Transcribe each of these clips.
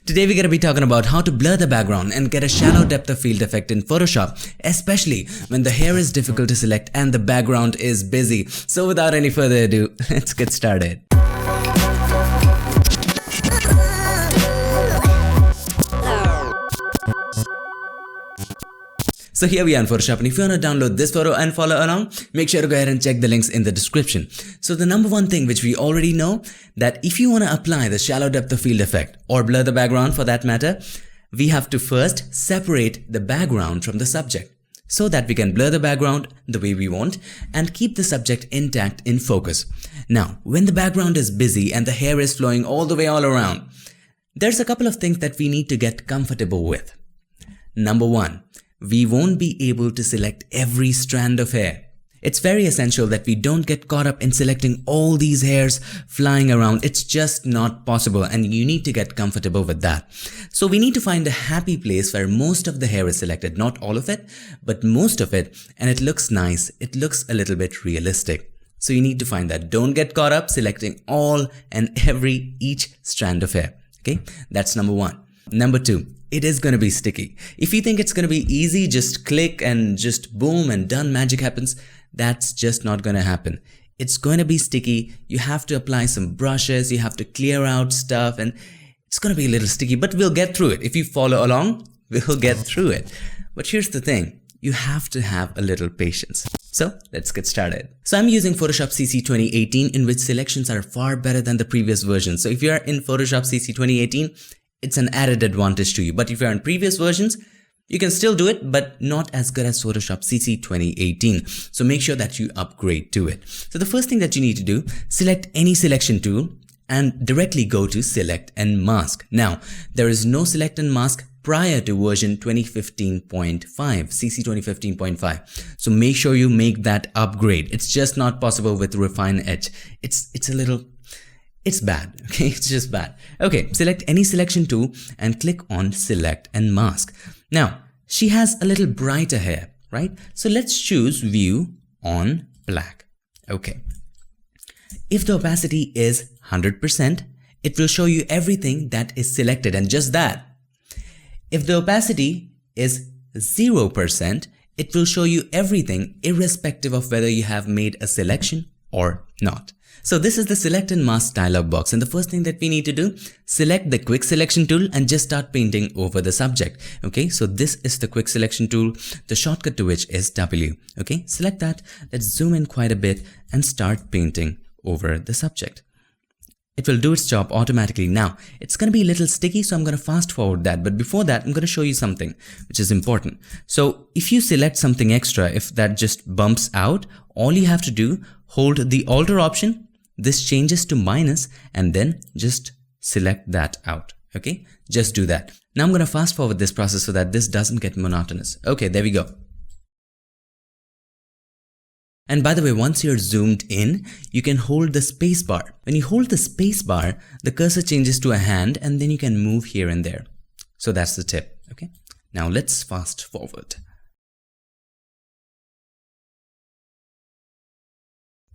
Today we're going to be talking about how to blur the background and get a shallow depth of field effect in Photoshop, especially when the hair is difficult to select and the background is busy. So without any further ado, let's get started. So here we are in Photoshop, and if you want to download this photo and follow along, make sure to go ahead and check the links in the description. So the number one thing which we already know, that if you want to apply the shallow depth of field effect or blur the background for that matter, we have to first separate the background from the subject so that we can blur the background the way we want and keep the subject intact in focus. Now, when the background is busy and the hair is flowing all the way all around, there's a couple of things that we need to get comfortable with. Number one, we won't be able to select every strand of hair. It's very essential that we don't get caught up in selecting all these hairs flying around. It's just not possible, and you need to get comfortable with that. So we need to find a happy place where most of the hair is selected, not all of it, but most of it, and it looks nice. It looks a little bit realistic. So you need to find that. Don't get caught up selecting all and each strand of hair. Okay, that's number one. Number two, it is going to be sticky. If you think it's going to be easy, just click and just boom and done, magic happens. That's just not going to happen. It's going to be sticky. You have to apply some brushes, you have to clear out stuff, and it's going to be a little sticky, but we'll get through it. If you follow along, we'll get through it. But here's the thing, you have to have a little patience. So let's get started. So I'm using Photoshop CC 2018, in which selections are far better than the previous version. So if you are in Photoshop CC 2018, it's an added advantage to you. But if you're in previous versions, you can still do it, but not as good as Photoshop CC 2018. So make sure that you upgrade to it. So the first thing that you need to do, select any selection tool and directly go to Select and Mask. Now, there is no Select and Mask prior to version 2015.5, CC 2015.5. So make sure you make that upgrade. It's just not possible with Refine Edge. It's bad, okay? It's just bad. Okay, select any selection tool and click on Select and Mask. Now, she has a little brighter hair, right? So let's choose View on Black. Okay. If the opacity is 100%, it will show you everything that is selected, and just that. If the opacity is 0%, it will show you everything irrespective of whether you have made a selection or not. So this is the Select and Mask dialog box, and the first thing that we need to do, select the quick selection tool and just start painting over the subject. Okay, so this is the quick selection tool, the shortcut to which is W. Okay, select that. Let's zoom in quite a bit and start painting over the subject. It will do its job automatically. Now, it's going to be a little sticky, so I'm going to fast forward that. But before that, I'm going to show you something which is important. So if you select something extra, if that just bumps out, all you have to do, hold the Alter option. This changes to minus, and then just select that out. Okay, just do that. Now I'm going to fast forward this process so that this doesn't get monotonous. Okay, there we go. And by the way, once you're zoomed in, you can hold the space bar. When you hold the space bar, the cursor changes to a hand, and then you can move here and there. So that's the tip. Okay, now let's fast forward.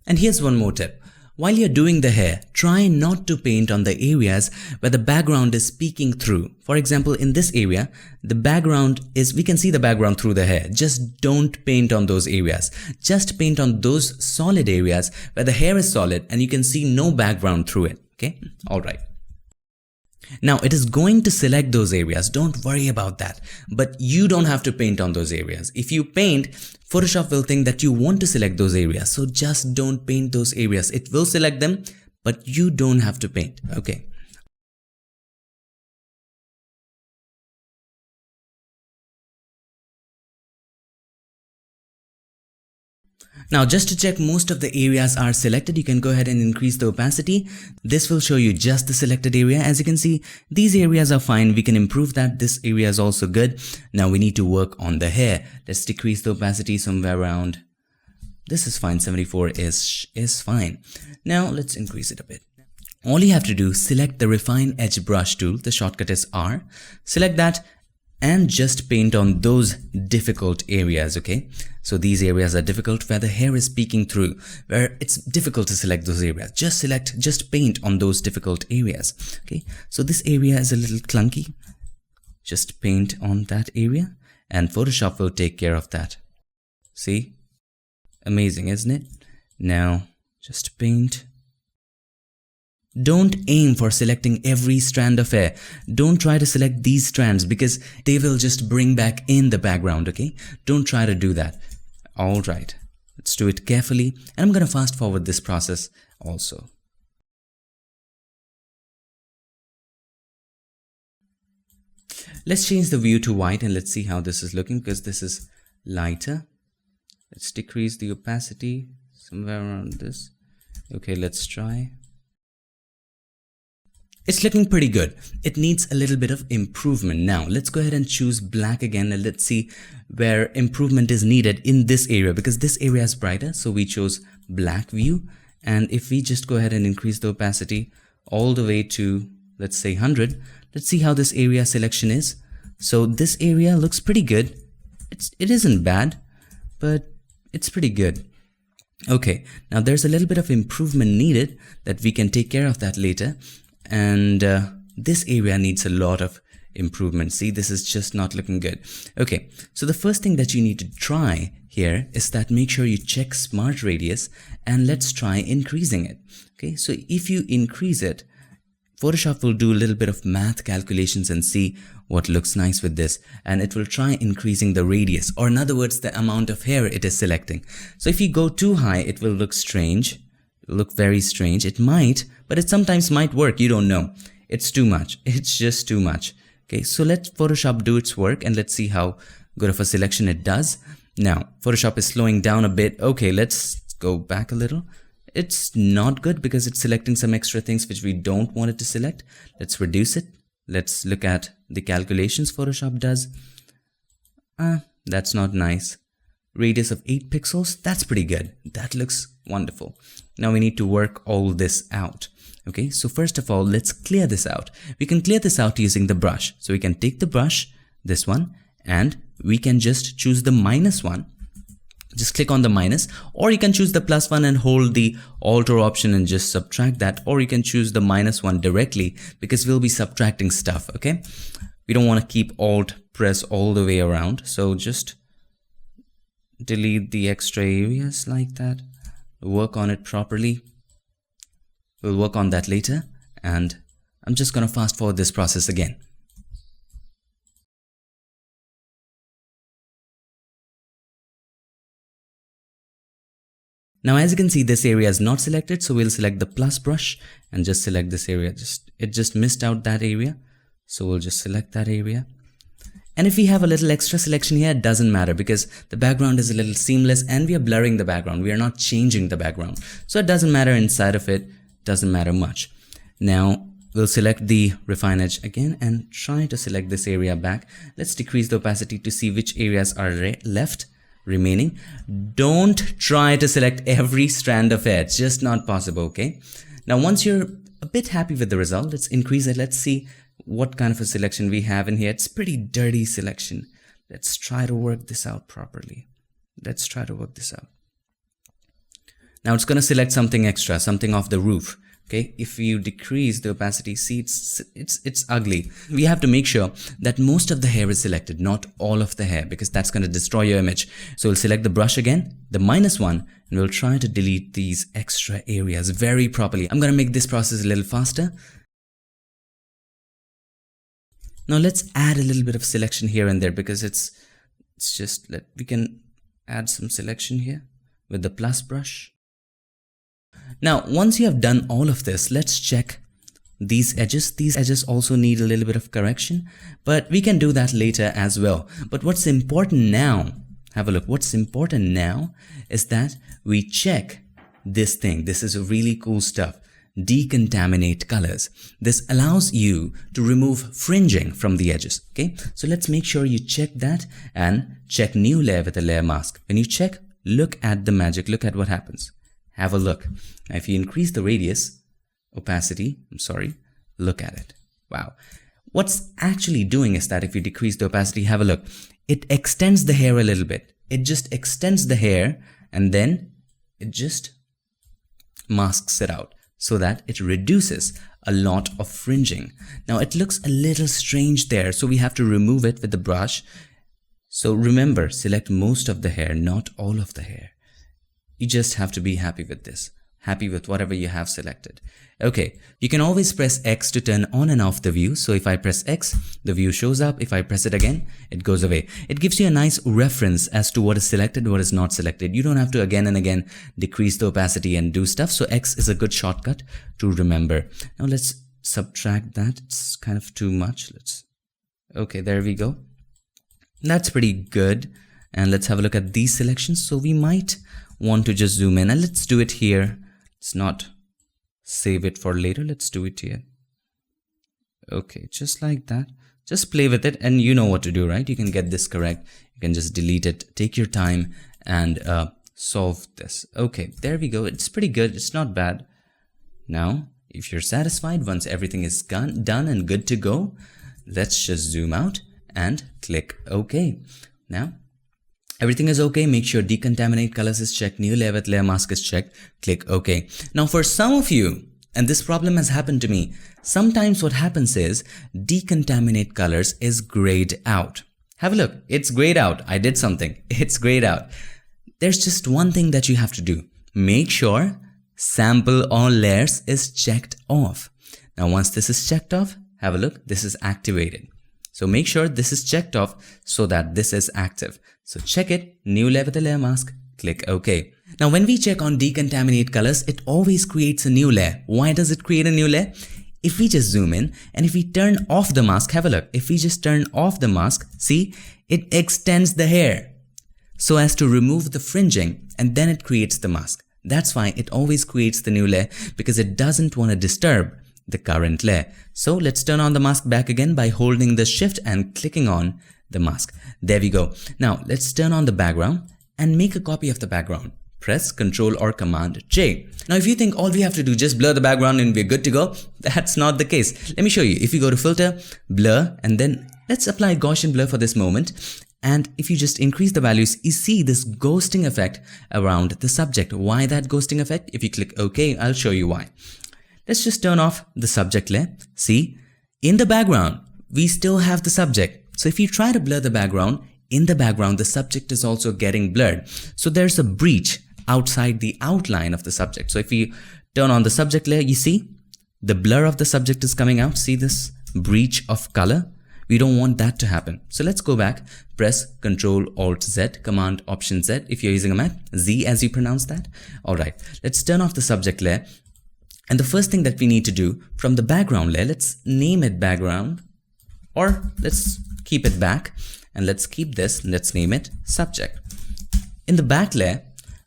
And here's one more tip. While you're doing the hair, try not to paint on the areas where the background is peeking through. For example, in this area, the background is, we can see the background through the hair. Just don't paint on those areas. Just paint on those solid areas where the hair is solid and you can see no background through it. Okay, all right. Now it is going to select those areas. Don't worry about that. But you don't have to paint on those areas. If you paint, Photoshop will think that you want to select those areas. So just don't paint those areas. It will select them, but you don't have to paint. Okay. Now, just to check most of the areas are selected, you can go ahead and increase the opacity. This will show you just the selected area. As you can see, these areas are fine. We can improve that. This area is also good. Now we need to work on the hair. Let's decrease the opacity somewhere around. This is fine. 74 is fine. Now let's increase it a bit. All you have to do, select the Refine Edge brush tool. The shortcut is R. Select that and just paint on those difficult areas, okay? So these areas are difficult where the hair is peeking through, where it's difficult to select those areas. Just paint on those difficult areas, okay? So this area is a little clunky. Just paint on that area and Photoshop will take care of that. See? Amazing, isn't it? Now, just paint. Don't aim for selecting every strand of hair. Don't try to select these strands because they will just bring back in the background, okay? Don't try to do that. Alright, let's do it carefully, and I'm gonna fast forward this process also. Let's change the view to white and let's see how this is looking because this is lighter. Let's decrease the opacity somewhere around this. Okay, let's try. It's looking pretty good. It needs a little bit of improvement. Now, let's go ahead and choose black again and let's see where improvement is needed in this area because this area is brighter. So we chose black view. And if we just go ahead and increase the opacity all the way to, let's say 100, let's see how this area selection is. So this area looks pretty good. It isn't bad, but it's pretty good. Okay, now there's a little bit of improvement needed that we can take care of that later. And this area needs a lot of improvement. See, this is just not looking good. Okay, so the first thing that you need to try here is that make sure you check smart radius and let's try increasing it. Okay, so if you increase it, Photoshop will do a little bit of math calculations and see what looks nice with this, and it will try increasing the radius, or in other words, the amount of hair it is selecting. So if you go too high, it will look strange. Look very strange. It might, but it sometimes might work. You don't know. It's too much. It's just too much. Okay, so let Photoshop do its work and let's see how good of a selection it does. Now, Photoshop is slowing down a bit. Okay, let's go back a little. It's not good because it's selecting some extra things which we don't want it to select. Let's reduce it. Let's look at the calculations Photoshop does. That's not nice. Radius of 8 pixels, that's pretty good. That looks wonderful. Now we need to work all this out. Okay, so first of all, let's clear this out. We can clear this out using the brush. So we can take the brush, this one, and we can just choose the -1. Just click on the minus, or you can choose the +1 and hold the alter option and just subtract that, or you can choose the -1 directly because we'll be subtracting stuff, okay? We don't want to keep alt press all the way around, so just delete the extra areas like that. Work on it properly. We'll work on that later, and I'm just gonna fast forward this process again. Now as you can see, this area is not selected, so we'll select the plus brush and just select this area. It just missed out that area, so we'll just select that area. And if we have a little extra selection here, it doesn't matter because the background is a little seamless and we are blurring the background. We are not changing the background. So it doesn't matter inside of it, doesn't matter much. Now we'll select the refine edge again and try to select this area back. Let's decrease the opacity to see which areas are left remaining. Don't try to select every strand of hair. It's just not possible, okay? Now once you're a bit happy with the result, let's increase it. Let's see what kind of a selection we have in here. It's pretty dirty selection. Let's try to work this out properly. Let's try to work this out. Now it's going to select something extra, something off the roof. Okay, if you decrease the opacity, see it's ugly. We have to make sure that most of the hair is selected, not all of the hair, because that's going to destroy your image. So we'll select the brush again, the -1, and we'll try to delete these extra areas very properly. I'm going to make this process a little faster. Now let's add a little bit of selection here and there because it's just we can add some selection here with the plus brush. Now once you have done all of this, let's check these edges. These edges also need a little bit of correction, but we can do that later as well. But what's important now, have a look, what's important now is that we check this thing. This is really cool stuff. Decontaminate colors. This allows you to remove fringing from the edges. Okay, so let's make sure you check that and check new layer with a layer mask. When you check, look at the magic, look at what happens. Have a look. Now if you increase the radius, opacity, look at it. Wow. What's actually doing is that if you decrease the opacity, have a look, it extends the hair a little bit. It just extends the hair and then it just masks it out so that it reduces a lot of fringing. Now it looks a little strange there, so we have to remove it with the brush. So remember, select most of the hair, not all of the hair. You just have to be happy with this, happy with whatever you have selected. Okay, you can always press X to turn on and off the view. So if I press X, the view shows up. If I press it again, it goes away. It gives you a nice reference as to what is selected, what is not selected. You don't have to again and again decrease the opacity and do stuff. So X is a good shortcut to remember. Now let's subtract that. It's kind of too much. Okay, there we go. That's pretty good. And let's have a look at these selections. So we might want to just zoom in and let's do it here. It's not save it for later. Let's do it here. Okay, just like that. Just play with it and you know what to do, right? You can get this correct. You can just delete it, take your time and solve this. Okay, there we go. It's pretty good. It's not bad. Now, if you're satisfied, once everything is done and good to go, let's just zoom out and click OK. Now, everything is okay. Make sure Decontaminate Colors is checked, New Layer with Layer Mask is checked, click OK. Now for some of you, and this problem has happened to me, sometimes what happens is Decontaminate Colors is grayed out. Have a look, it's grayed out. I did something, it's grayed out. There's just one thing that you have to do. Make sure Sample All Layers is checked off. Now once this is checked off, have a look, this is activated. So make sure this is checked off so that this is active. So check it, New Layer with a Layer Mask, click OK. Now when we check on Decontaminate Colors, it always creates a new layer. Why does it create a new layer? If we just zoom in and if we turn off the mask, have a look. If we just turn off the mask, see, it extends the hair so as to remove the fringing and then it creates the mask. That's why it always creates the new layer, because it doesn't want to disturb the current layer. So let's turn on the mask back again by holding the shift and clicking on the mask. There we go. Now let's turn on the background and make a copy of the background. Press Ctrl or Command J. Now if you think all we have to do just blur the background and we're good to go, that's not the case. Let me show you. If you go to Filter, Blur, and then let's apply Gaussian Blur for this moment. And if you just increase the values, you see this ghosting effect around the subject. Why that ghosting effect? If you click OK, I'll show you why. Let's just turn off the subject layer. See, in the background, we still have the subject. So if you try to blur the background, in the background, the subject is also getting blurred. So there's a breach outside the outline of the subject. So if you turn on the subject layer, you see the blur of the subject is coming out. See this breach of color? We don't want that to happen. So let's go back, press Ctrl Alt Z, Command Option Z if you're using a Mac, Z as you pronounce that. Alright, let's turn off the subject layer. And the first thing that we need to do from the background layer, let's name it background, or let's keep it back and let's keep this, let's name it subject. In the back layer,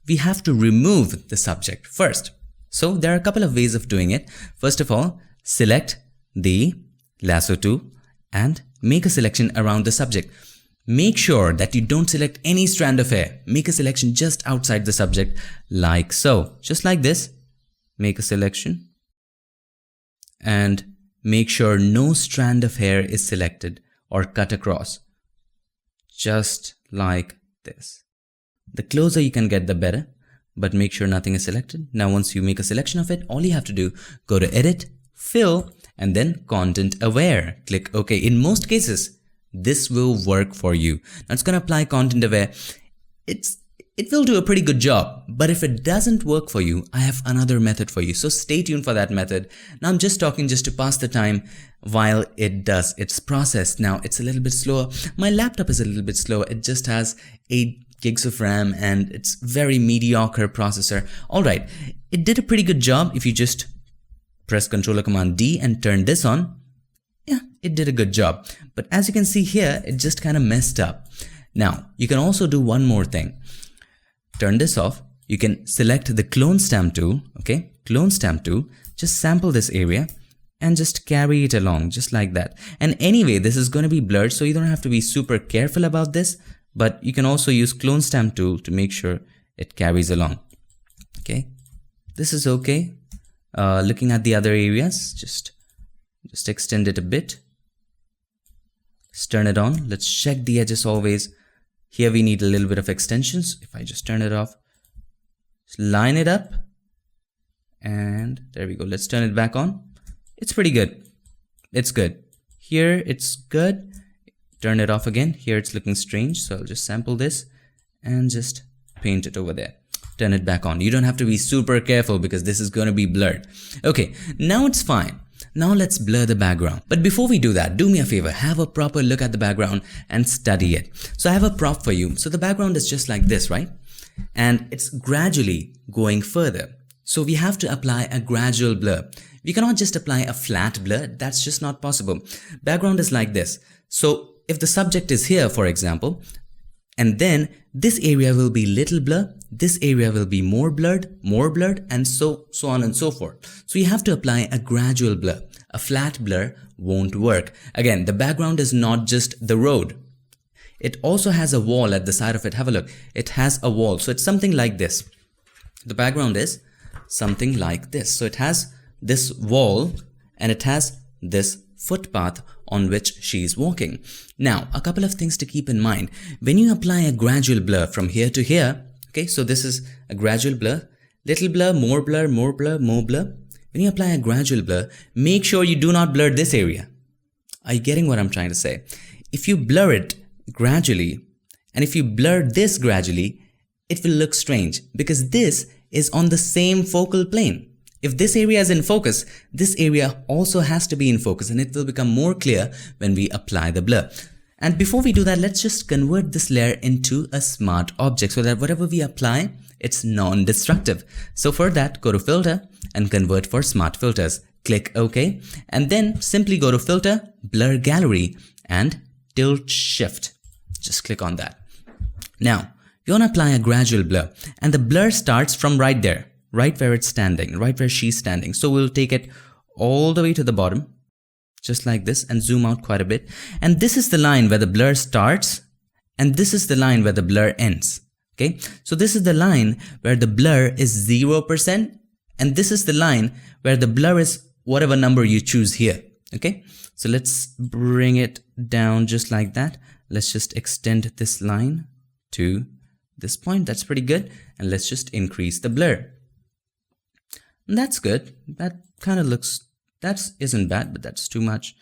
we have to remove the subject first. So there are a couple of ways of doing it. First of all, select the lasso tool and make a selection around the subject. Make sure that you don't select any strand of hair. Make a selection just outside the subject like so. Just like this. Make a selection and make sure no strand of hair is selected or cut across. Just like this. The closer you can get, the better, but make sure nothing is selected. Now once you make a selection of it, all you have to do, go to Edit, Fill, and then Content Aware. Click OK. In most cases, this will work for you. Now it's going to apply Content Aware. It will do a pretty good job, but if it doesn't work for you, I have another method for you. So stay tuned for that method. Now I'm just talking just to pass the time while it does its process. Now it's a little bit slower. My laptop is a little bit slower. It just has 8 gigs of RAM and it's very mediocre processor. Alright, it did a pretty good job. If you just press Ctrl or Command D and turn this on, yeah, it did a good job. But as you can see here, it just kind of messed up. Now, you can also do one more thing. Turn this off. You can select the clone stamp tool, okay? Clone stamp tool, just sample this area and just carry it along just like that. And anyway, this is going to be blurred, so you don't have to be super careful about this, but you can also use clone stamp tool to make sure it carries along. Okay, this is okay. Looking at the other areas, just extend it a bit. Let's turn it on. Let's check the edges always. Here we need a little bit of extensions. If I just turn it off, line it up, and there we go. Let's turn it back on. It's pretty good. It's good. Here it's good. Turn it off again. Here it's looking strange, so I'll just sample this and just paint it over there. Turn it back on. You don't have to be super careful because this is going to be blurred. Okay, now it's fine. Now let's blur the background. But before we do that, do me a favor, have a proper look at the background and study it. So I have a prop for you. So the background is just like this, right? And it's gradually going further. So we have to apply a gradual blur. We cannot just apply a flat blur. That's just not possible. Background is like this. So if the subject is here, for example, and then this area will be little blur, this area will be more blurred, and so on and so forth. So you have to apply a gradual blur. A flat blur won't work. Again, the background is not just the road. It also has a wall at the side of it. Have a look. It has a wall. So it's something like this. The background is something like this. So it has this wall and it has this footpath on which she is walking. Now, a couple of things to keep in mind. When you apply a gradual blur from here to here, okay, so this is a gradual blur, little blur, more blur, more blur, more blur. When you apply a gradual blur, make sure you do not blur this area. Are you getting what I'm trying to say? If you blur it gradually, and if you blur this gradually, it will look strange because this is on the same focal plane. If this area is in focus, this area also has to be in focus, and it will become more clear when we apply the blur. And before we do that, let's just convert this layer into a smart object so that whatever we apply, it's non-destructive. So for that, go to Filter and convert for Smart Filters. Click OK, and then simply go to Filter, Blur Gallery, and Tilt Shift. Just click on that. Now, you want to apply a gradual blur, and the blur starts from right there, right where it's standing, right where she's standing. So we'll take it all the way to the bottom, just like this, and zoom out quite a bit. And this is the line where the blur starts, and this is the line where the blur ends. Okay, so this is the line where the blur is 0%, and this is the line where the blur is whatever number you choose here. Okay, so let's bring it down just like that. Let's just extend this line to this point. That's pretty good. And let's just increase the blur. And that's good. That kind of looks, that isn't bad, but that's too much.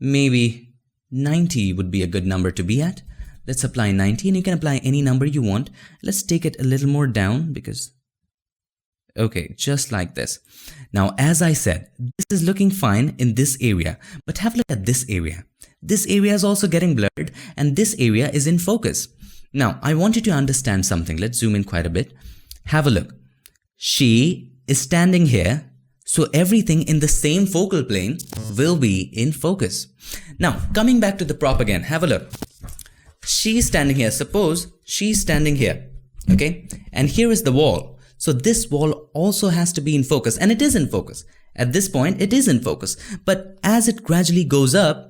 Maybe 90 would be a good number to be at. Let's apply 90, and you can apply any number you want. Let's take it a little more down because, okay, just like this. Now, as I said, this is looking fine in this area, but have a look at this area. This area is also getting blurred, and this area is in focus. Now, I want you to understand something. Let's zoom in quite a bit. Have a look. She is standing here, so everything in the same focal plane will be in focus. Now, coming back to the prop again, have a look. She's standing here. Suppose she's standing here, okay? And here is the wall. So this wall also has to be in focus, and it is in focus. At this point, it is in focus. But as it gradually goes up,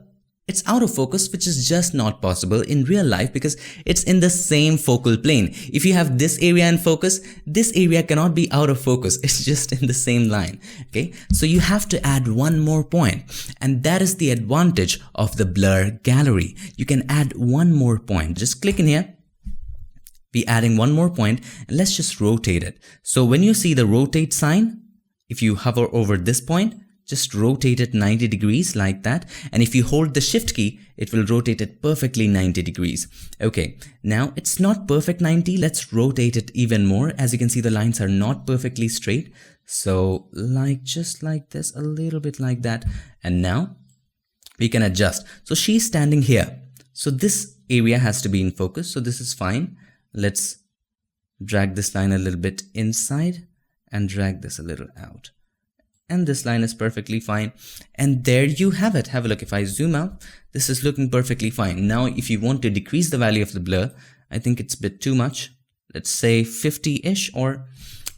it's out of focus, which is just not possible in real life because it's in the same focal plane. If you have this area in focus, this area cannot be out of focus. It's just in the same line. Okay, so you have to add one more point, and that is the advantage of the blur gallery. You can add one more point. Just click in here. Be adding one more point, and let's just rotate it. So when you see the rotate sign, if you hover over this point, just rotate it 90 degrees like that. And if you hold the shift key, it will rotate it perfectly 90 degrees. Okay, now it's not perfect 90. Let's rotate it even more. As you can see, the lines are not perfectly straight. So like just like this, a little bit like that. And now we can adjust. So she's standing here. So this area has to be in focus. So this is fine. Let's drag this line a little bit inside and drag this a little out. And this line is perfectly fine. And there you have it. Have a look. If I zoom out, this is looking perfectly fine. Now, if you want to decrease the value of the blur, I think it's a bit too much. Let's say 50-ish or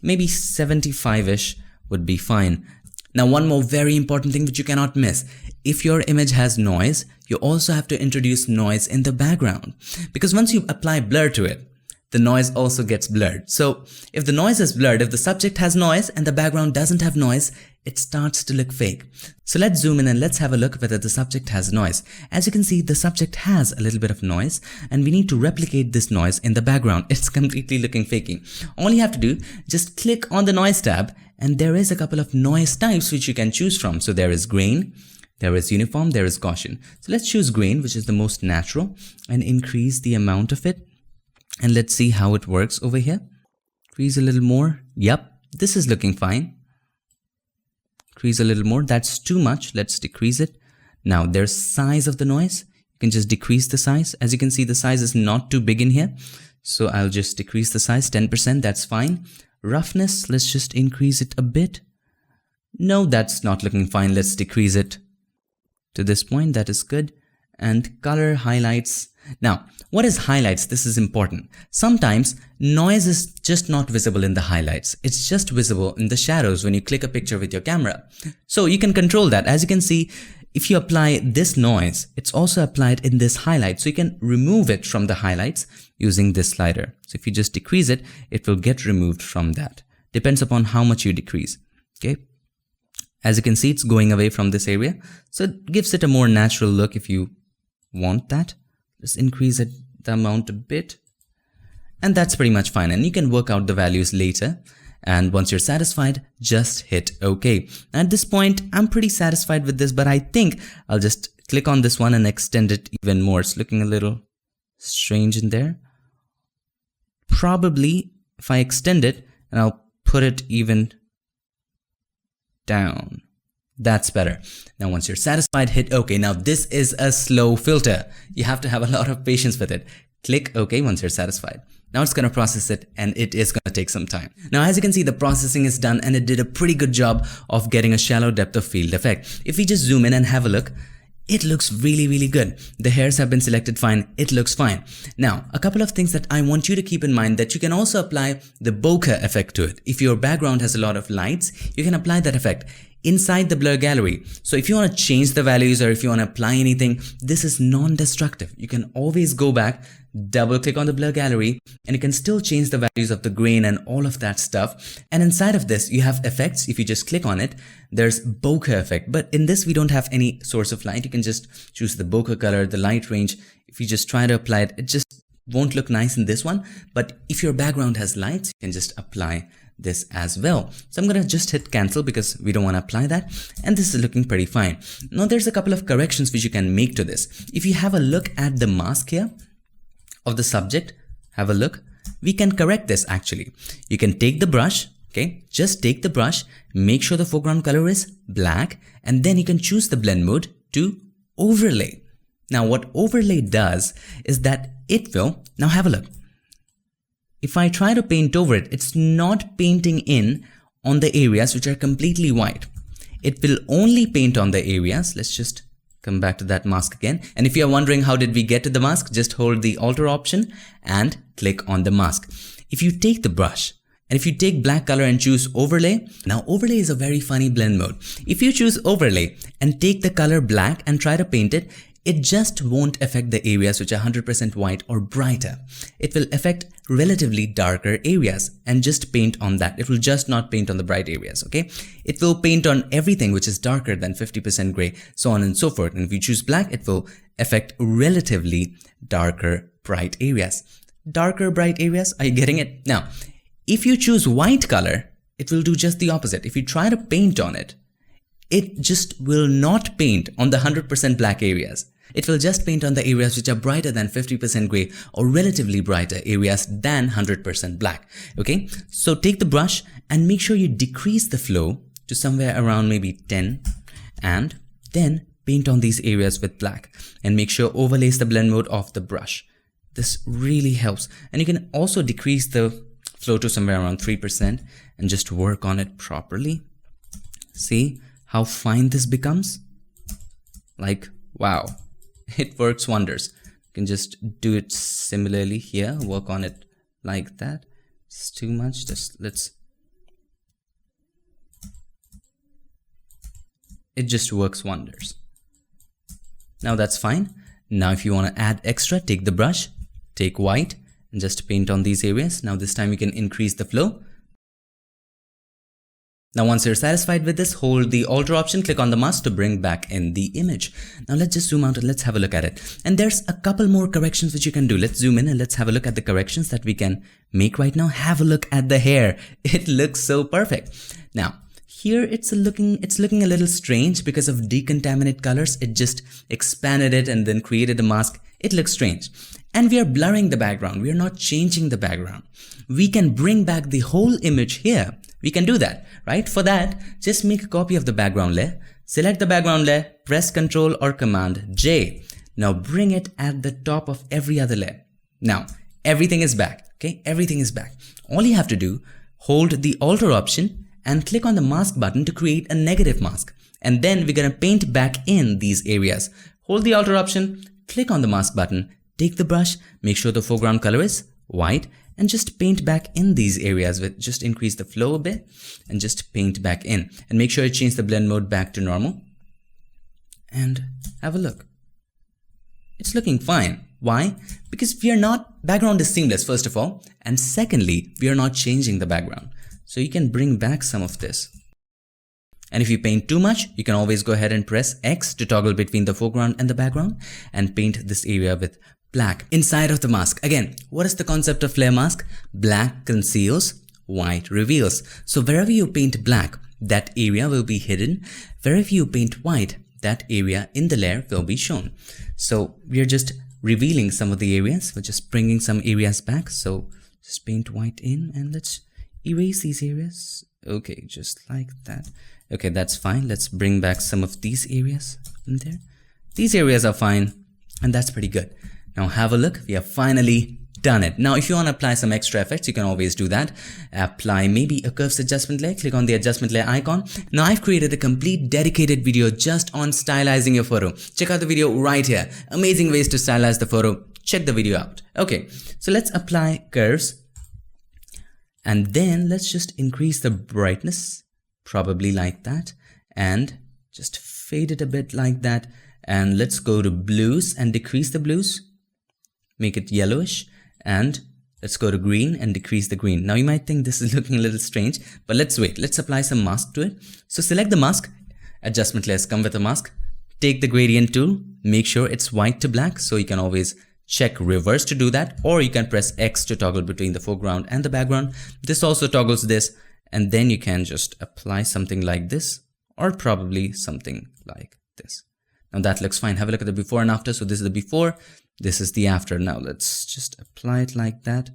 maybe 75-ish would be fine. Now, one more very important thing which you cannot miss. If your image has noise, you also have to introduce noise in the background. Because once you apply blur to it, the noise also gets blurred. So if the noise is blurred, if the subject has noise and the background doesn't have noise, it starts to look fake. So let's zoom in and let's have a look whether the subject has noise. As you can see, the subject has a little bit of noise and we need to replicate this noise in the background. It's completely looking fakey. All you have to do, just click on the noise tab and there is a couple of noise types which you can choose from. So there is grain, there is uniform, there is Gaussian. So let's choose grain, which is the most natural, and increase the amount of it. And let's see how it works over here. Increase a little more. Yep, this is looking fine. Increase a little more. That's too much. Let's decrease it. Now there's size of the noise. You can just decrease the size. As you can see, the size is not too big in here. So I'll just decrease the size 10%. That's fine. Roughness, let's just increase it a bit. No, that's not looking fine. Let's decrease it to this point. That is good. And color, highlights. Now, what is highlights? This is important. Sometimes noise is just not visible in the highlights. It's just visible in the shadows when you click a picture with your camera. So you can control that. As you can see, if you apply this noise, it's also applied in this highlight. So you can remove it from the highlights using this slider. So if you just decrease it, it will get removed from that. Depends upon how much you decrease. Okay. As you can see, it's going away from this area. So it gives it a more natural look if you want that. Just increase it, the amount a bit. And that's pretty much fine. And you can work out the values later. And once you're satisfied, just hit OK. At this point, I'm pretty satisfied with this, but I think I'll just click on this one and extend it even more. It's looking a little strange in there. Probably if I extend it and I'll put it even down. That's better. Now once you're satisfied, hit OK. Now this is a slow filter. You have to have a lot of patience with it. Click OK once you're satisfied. Now it's going to process it and it is going to take some time. Now as you can see, the processing is done and it did a pretty good job of getting a shallow depth of field effect. If we just zoom in and have a look, it looks really good. The hairs have been selected fine. It looks fine. Now, a couple of things that I want you to keep in mind, that you can also apply the bokeh effect to it. If your background has a lot of lights, you can apply that effect inside the blur gallery. So if you want to change the values or if you want to apply anything, this is non-destructive. You can always go back, double click on the blur gallery, and you can still change the values of the grain and all of that stuff. And inside of this, you have effects. If you just click on it, there's bokeh effect. But in this, we don't have any source of light. You can just choose the bokeh color, the light range. If you just try to apply it, it just won't look nice in this one. But if your background has lights, you can just apply this as well. So I'm going to just hit cancel because we don't want to apply that. And this is looking pretty fine. Now there's a couple of corrections which you can make to this. If you have a look at the mask here of the subject, have a look, we can correct this actually. You can take the brush, okay, just take the brush, make sure the foreground color is black, and then you can choose the blend mode to overlay. Now what overlay does is that it will, now have a look. If I try to paint over it, it's not painting in on the areas which are completely white. It will only paint on the areas. Let's just come back to that mask again. And if you're wondering how did we get to the mask, just hold the alter option and click on the mask. If you take the brush and if you take black color and choose overlay, now overlay is a very funny blend mode. If you choose overlay and take the color black and try to paint it, it just won't affect the areas which are 100% white or brighter. It will affect relatively darker areas and just paint on that. It will just not paint on the bright areas, okay? It will paint on everything which is darker than 50% gray, so on and so forth. And if you choose black, it will affect relatively darker, bright areas. Darker, bright areas, are you getting it? Now, if you choose white color, it will do just the opposite. If you try to paint on it, it just will not paint on the 100% black areas. It will just paint on the areas which are brighter than 50% gray or relatively brighter areas than 100% black. Okay, so take the brush and make sure you decrease the flow to somewhere around maybe 10 and then paint on these areas with black and make sure overlays the blend mode of the brush. This really helps. And you can also decrease the flow to somewhere around 3% and just work on it properly. See how fine this becomes? Like, wow. It works wonders. You can just do it similarly here, work on it like that. It's too much, just it just works wonders. Now that's fine. Now if you want to add extra, take the brush, take white, and just paint on these areas. Now this time you can increase the flow. Now once you're satisfied with this, hold the alter option, click on the mask to bring back in the image. Now let's just zoom out and let's have a look at it. And there's a couple more corrections which you can do. Let's zoom in and let's have a look at the corrections that we can make right now. Have a look at the hair. It looks so perfect. Now here it's looking a little strange because of Decontaminate Colors. It just expanded it and then created a mask. It looks strange. And we are blurring the background. We are not changing the background. We can bring back the whole image here. We can do that, right? For that, just make a copy of the background layer, select the background layer, press Ctrl or Command J. Now bring it at the top of every other layer. Now, everything is back, okay? Everything is back. All you have to do, hold the alter option and click on the mask button to create a negative mask. And then we're gonna paint back in these areas. Hold the alter option, click on the mask button, take the brush, make sure the foreground color is white, and just paint back in these areas with just increase the flow a bit and just paint back in and make sure you change the blend mode back to normal and have a look. It's looking fine. Why? Because background is seamless first of all, and secondly, we are not changing the background. So you can bring back some of this. And if you paint too much, you can always go ahead and press X to toggle between the foreground and the background and paint this area with black inside of the mask. Again, what is the concept of flare mask? Black conceals, white reveals. So wherever you paint black, that area will be hidden. Wherever you paint white, that area in the layer will be shown. So we are just revealing some of the areas. We're just bringing some areas back. So just paint white in and let's erase these areas. Okay, just like that. Okay, that's fine. Let's bring back some of these areas in there. These areas are fine and that's pretty good. Now have a look, we have finally done it. Now if you want to apply some extra effects, you can always do that. Apply maybe a curves adjustment layer, click on the adjustment layer icon. Now I've created a complete dedicated video just on stylizing your photo. Check out the video right here. Amazing ways to stylize the photo. Check the video out. Okay, so let's apply curves. And then let's just increase the brightness, probably like that. And just fade it a bit like that. And let's go to blues and decrease the blues. Make it yellowish, and let's go to green and decrease the green. Now you might think this is looking a little strange, but let's wait. Let's apply some mask to it. So select the mask, adjustment layers come with a mask. Take the gradient tool, make sure it's white to black. So you can always check reverse to do that, or you can press X to toggle between the foreground and the background. This also toggles this, and then you can just apply something like this, or probably something like this. Now that looks fine. Have a look at the before and after. So this is the before, this is the after. Now let's just apply it like that.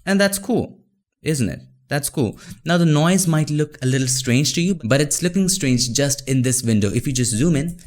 And that's cool, isn't it? That's cool. Now the noise might look a little strange to you, but it's looking strange just in this window. If you just zoom in,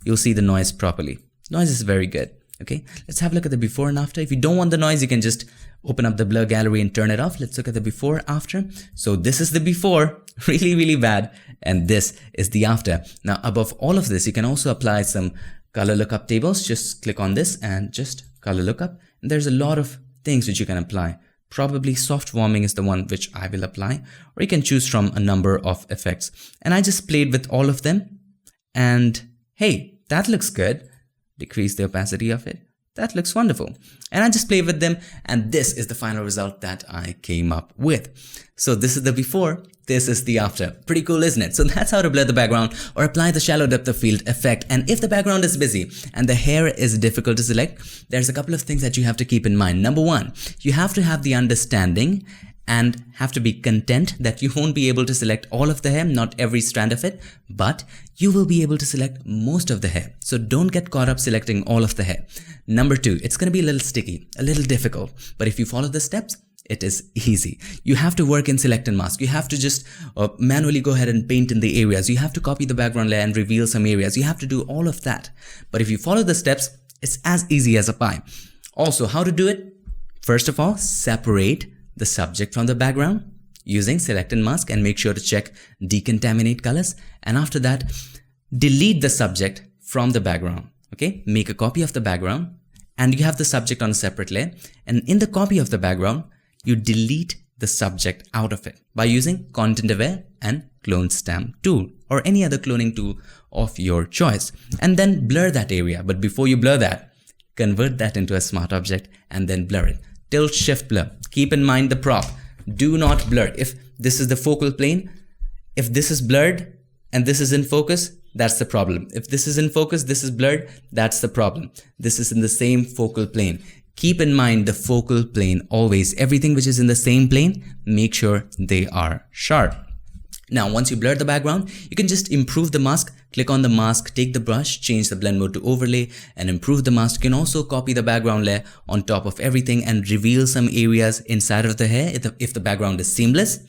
you'll see the noise properly. Noise is very good. Okay, let's have a look at the before and after. If you don't want the noise, you can just open up the blur gallery and turn it off. Let's look at the before after. So this is the before, really bad, and this is the after. Now above all of this, you can also apply some color lookup tables. Just click on this and just color lookup. And there's a lot of things which you can apply. Probably soft warming is the one which I will apply, or you can choose from a number of effects. And I just played with all of them, and hey, that looks good. Decrease the opacity of it. That looks wonderful. And I just play with them, and this is the final result that I came up with. So this is the before, this is the after. Pretty cool, isn't it? So that's how to blur the background or apply the shallow depth of field effect. And if the background is busy and the hair is difficult to select, there's a couple of things that you have to keep in mind. Number one, you have to have the understanding and have to be content that you won't be able to select all of the hair, not every strand of it, but you will be able to select most of the hair. So don't get caught up selecting all of the hair. Number two, it's going to be a little sticky, a little difficult, but if you follow the steps, it is easy. You have to work in select and mask. You have to just manually go ahead and paint in the areas. You have to copy the background layer and reveal some areas. You have to do all of that. But if you follow the steps, it's as easy as a pie. Also, how to do it? First of all, separate the subject from the background using select and mask, and make sure to check decontaminate colors. And after that, delete the subject from the background. Okay, make a copy of the background and you have the subject on a separate layer. And in the copy of the background, you delete the subject out of it by using content aware and clone stamp tool or any other cloning tool of your choice. And then blur that area. But before you blur that, convert that into a smart object and then blur it. Tilt Shift Blur. Keep in mind the prop. Do not blur. If this is the focal plane, if this is blurred and this is in focus, that's the problem. If this is in focus, this is blurred, that's the problem. This is in the same focal plane. Keep in mind the focal plane always. Everything which is in the same plane, make sure they are sharp. Now, once you blur the background, you can just improve the mask. Click on the mask, take the brush, change the blend mode to overlay and improve the mask. You can also copy the background layer on top of everything and reveal some areas inside of the hair if the background is seamless.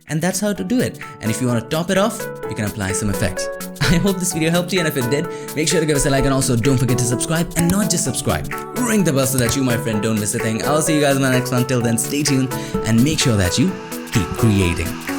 And that's how to do it. And if you want to top it off, you can apply some effects. I hope this video helped you, and if it did, make sure to give us a like and also don't forget to subscribe, and not just subscribe, ring the bell so that you, my friend, don't miss a thing. I'll see you guys in my next one. Till then, stay tuned and make sure that you keep creating.